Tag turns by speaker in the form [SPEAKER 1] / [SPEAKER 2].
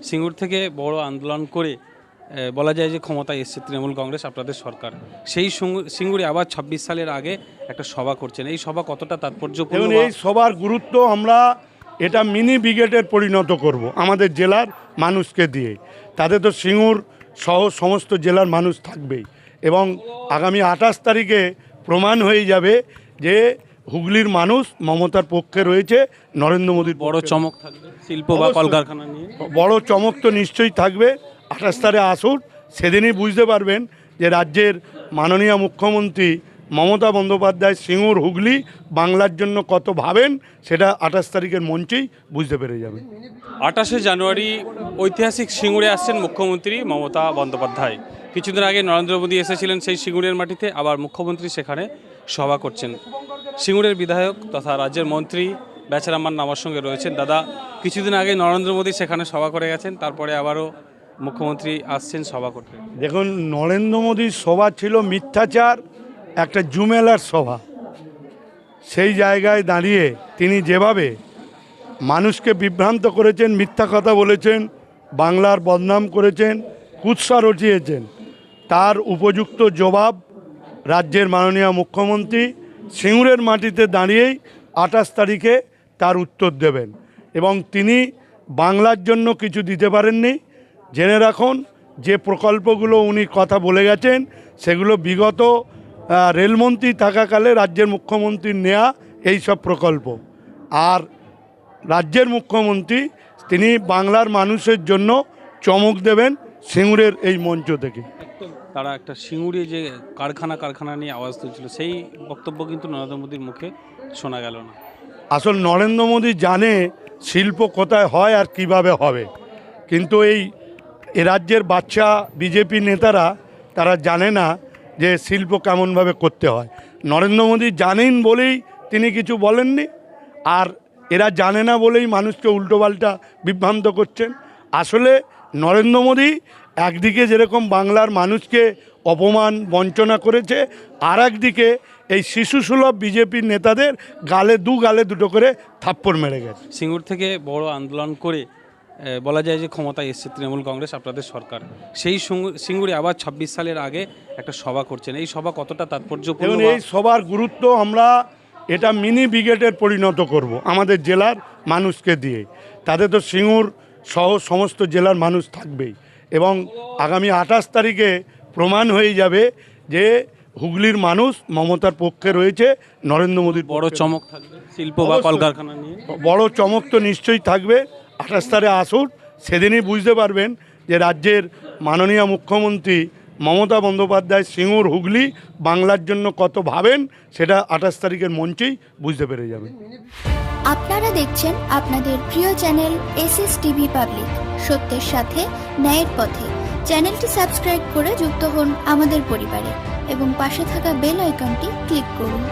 [SPEAKER 1] সিঙ্গুর থেকে বড় আন্দোলন করে বলা যায় যে ক্ষমতায় এসছে তৃণমূল কংগ্রেস, আপনাদের সরকার। সেই সিঙ্গুরে আবার ২৬ সালের আগে একটা সভা করছেন। এই সভা কতটা তাৎপর্যপূর্ণ?
[SPEAKER 2] এবং এই সবার গুরুত্ব আমরা এটা মিনি ব্রিগেডের পরিণত করব আমাদের জেলার মানুষকে দিয়ে। তাতে তো সিঙ্গুর সহ সমস্ত জেলার মানুষ থাকবেই, এবং আগামী ২৮ তারিখে প্রমাণ হয়ে যাবে যে হুগলির মানুষ মমতার পক্ষে রয়েছে, নরেন্দ্র মোদীর
[SPEAKER 1] বড় চমক থাকবে শিল্প বা কলকারখানা নিয়ে।
[SPEAKER 2] বড় চমক তো নিশ্চয়ই থাকবে। ২৮ তারিখে আসুন, সেদিনই বুঝতে পারবেন যে রাজ্যের মাননীয় মুখ্যমন্ত্রী মমতা বন্দ্যোপাধ্যায় সিঙ্গুর হুগলি বাংলার জন্য কত ভাবেন, সেটা ২৮ তারিখের মঞ্চেই বুঝতে পেরে যাবেন।
[SPEAKER 1] ২৮শে জানুয়ারি ঐতিহাসিক সিঙ্গুরে আসছেন মুখ্যমন্ত্রী মমতা বন্দ্যোপাধ্যায়। কিছুদিন আগে নরেন্দ্র মোদী এসেছিলেন সেই সিঙ্গুরের মাটিতে, আবার মুখ্যমন্ত্রী সেখানে সভা করছেন। সিঙ্গুরের বিধায়ক তথা রাজ্যের মন্ত্রী বেচারাম্মান আমার সঙ্গে রয়েছেন। দাদা, কিছুদিন আগে নরেন্দ্র মোদী সেখানে সভা করে গেছেন, তারপরে আবারও মুখ্যমন্ত্রী আসছেন সভা করতে।
[SPEAKER 2] দেখুন, নরেন্দ্র মোদীর সভা ছিল মিথ্যাচার, একটা জুমেলার সভা। সেই জায়গায় দাঁড়িয়ে তিনি যেভাবে মানুষকে বিভ্রান্ত করেছেন, মিথ্যা কথা বলেছেন, বাংলার বদনাম করেছেন, কুৎসা রটিয়েছেন, তার উপযুক্ত জবাব রাজ্যের মাননীয় মুখ্যমন্ত্রী সিঙ্গুরের মাটিতে দাঁড়িয়েই ২৮ তারিখে তার উত্তর দেবেন। এবং তিনি বাংলার জন্য কিছু দিতে পারেননি। জেনে রাখুন, যে প্রকল্পগুলো উনি কথা বলে গেছেন সেগুলো বিগত রেলমন্ত্রী থাকাকালে রাজ্যের মুখ্যমন্ত্রীর নেয়া এই সব প্রকল্প। আর রাজ্যের মুখ্যমন্ত্রী তিনি বাংলার মানুষের জন্য চমক দেবেন সিঙ্গুরের এই মঞ্চ থেকে।
[SPEAKER 1] তারা একটা সিঙ্গুরে যে কারখানা নিয়ে আওয়াজ তুলছিল, সেই বক্তব্য কিন্তু নরেন্দ্র মোদীর মুখে শোনা গেল না।
[SPEAKER 2] আসল নরেন্দ্র মোদী জানে শিল্প কোথায় হয় আর কিভাবে হবে, কিন্তু এই রাজ্যের বাচ্চা বিজেপি নেতারা তারা জানে না যে শিল্প কেমনভাবে করতে হয়। নরেন্দ্র মোদী জানেন বলেই তিনি কিছু বলেননি, আর এরা জানে না বলেই মানুষকে উল্টোপাল্টা বিভ্রান্ত করছেন। আসলে নরেন্দ্র মোদী একদিকে যেরকম বাংলার মানুষকে অপমান বঞ্চনা করেছে, আর একদিকে এই শিশুসুলভ বিজেপির নেতাদের গালে দুটো করে থাপ্পড় মেরে গেছে।
[SPEAKER 1] সিঙ্গুর থেকে বড় আন্দোলন করে বলা যায় যে ক্ষমতায় এসছে তৃণমূল কংগ্রেস, আপনাদের সরকার। সেই সিঙ্গুরে আবার ২৬ সালের আগে একটা সভা করছেন। এই সভা কতটা তাৎপর্যপূর্ণ?
[SPEAKER 2] এবং এই সবার গুরুত্ব আমরা এটা মিনি ব্রিগেডের পরিণত করব আমাদের জেলার মানুষকে দিয়ে। তাতে তো সিঙ্গুর সহ সমস্ত জেলার মানুষ থাকবেই, এবং আগামী ২৮ তারিখে প্রমাণ হয়ে যাবে যে হুগলির মানুষ মমতার পক্ষে রয়েছে, নরেন্দ্র মোদীর
[SPEAKER 1] বড় চমক থাকবে শিল্প বা কলকারখানা নিয়ে।
[SPEAKER 2] বড় চমক তো নিশ্চয়ই থাকবে। ২৮ তারিখে আসুন, সেদিনই বুঝতে পারবেন যে রাজ্যের মাননীয় মুখ্যমন্ত্রী মমতা বন্দ্যোপাধ্যায় সিঙ্গুর হুগলি বাংলার জন্য কত ভাবেন, সেটা ২৮ তারিখের মঞ্চেই বুঝতে পেরে যাবেন।
[SPEAKER 3] আপনারা দেখছেন আপনাদের প্রিয় চ্যানেল SSTV পাবলিক, সত্যের সাথে ন্যায়ের পথে। চ্যানেলটি সাবস্ক্রাইব করে যুক্ত হন আমাদের পরিবারে এবং পাশে থাকা বেল আইকনটি ক্লিক করুন।